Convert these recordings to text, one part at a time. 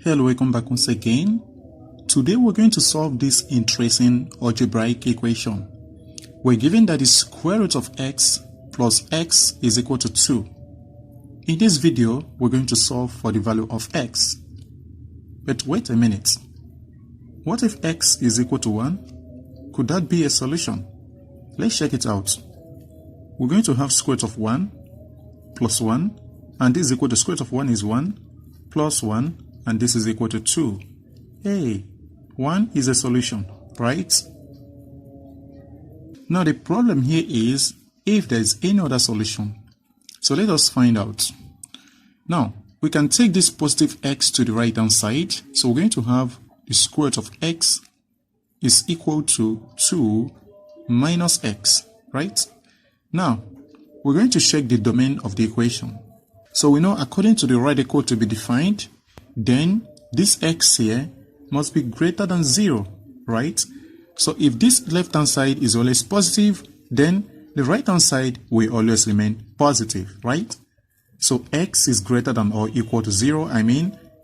Hello, welcome back once again. Today we're going to solve this interesting algebraic equation. We're given that the square root of x plus x is equal to 2. In this video, we're going to solve for the value of x. But wait a minute. What if x is equal to 1? Could that be a solution? Let's check it out. We're going to have square root of 1 plus 1, and this is equal to square root of 1 is 1 plus 1, and this is equal to 2. Hey, 1 is a solution, right? Now the problem here is if there is any other solution. So let us find out. Now, we can take this positive x to the right hand side. So we're going to have the square root of x is equal to 2 minus x, right? Now, we're going to check the domain of the equation. So we know according to the radical to be defined, then this x here must be greater than 0, right? So if this left hand side is always positive, then the right hand side will always remain positive, right? So x is greater than or equal to 0,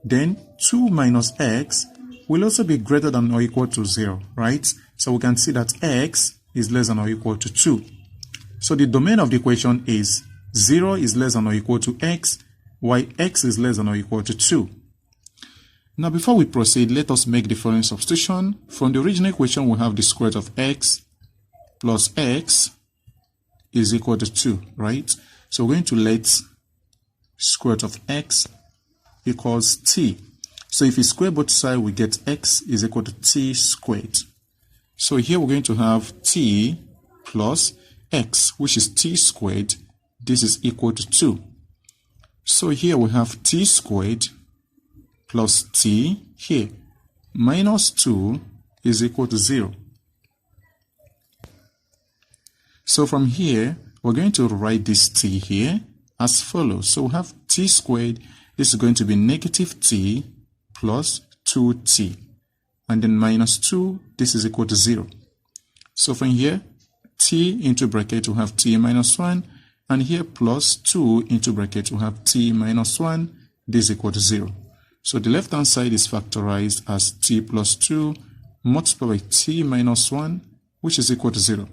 then 2 minus x will also be greater than or equal to 0, right? So we can see that x is less than or equal to 2. So the domain of the equation is 0 is less than or equal to x, while x is less than or equal to 2. Now before we proceed, let us make the following substitution. From the original equation, we have the square root of x plus x is equal to 2, right? So we're going to let square root of x equals t. So if we square both sides, we get x is equal to t squared. So here we're going to have t plus x, which is t squared. This is equal to 2. So here we have t squared plus t here minus 2 is equal to 0. So from here, we're going to write this t here as follows. So we have t squared. This is going to be negative t plus 2t. And then minus 2, this is equal to 0. So from here, t into bracket, we have t minus 1. And here plus 2 into bracket, we have t minus 1. This is equal to 0. So the left hand side is factorized as t plus 2 multiplied by t minus 1, which is equal to 0.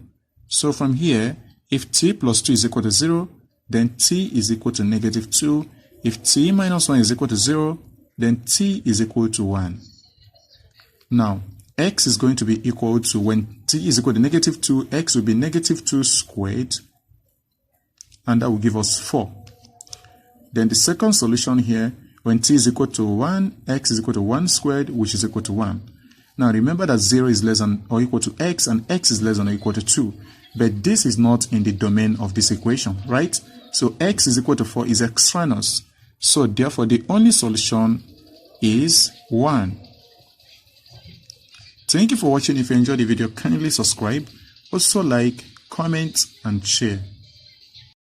So from here, if t plus 2 is equal to 0, then t is equal to negative 2. If t minus 1 is equal to 0, then t is equal to 1. Now, x is going to be equal to, when t is equal to negative 2, x will be negative 2 squared, and that will give us 4. Then the second solution here, when t is equal to 1, x is equal to 1 squared, which is equal to 1. Now remember that 0 is less than or equal to x, and x is less than or equal to 2. But this is not in the domain of this equation, right? So x is equal to 4 is extraneous. So therefore, the only solution is 1. Thank you for watching. If you enjoyed the video, kindly subscribe. Also like, comment, and share.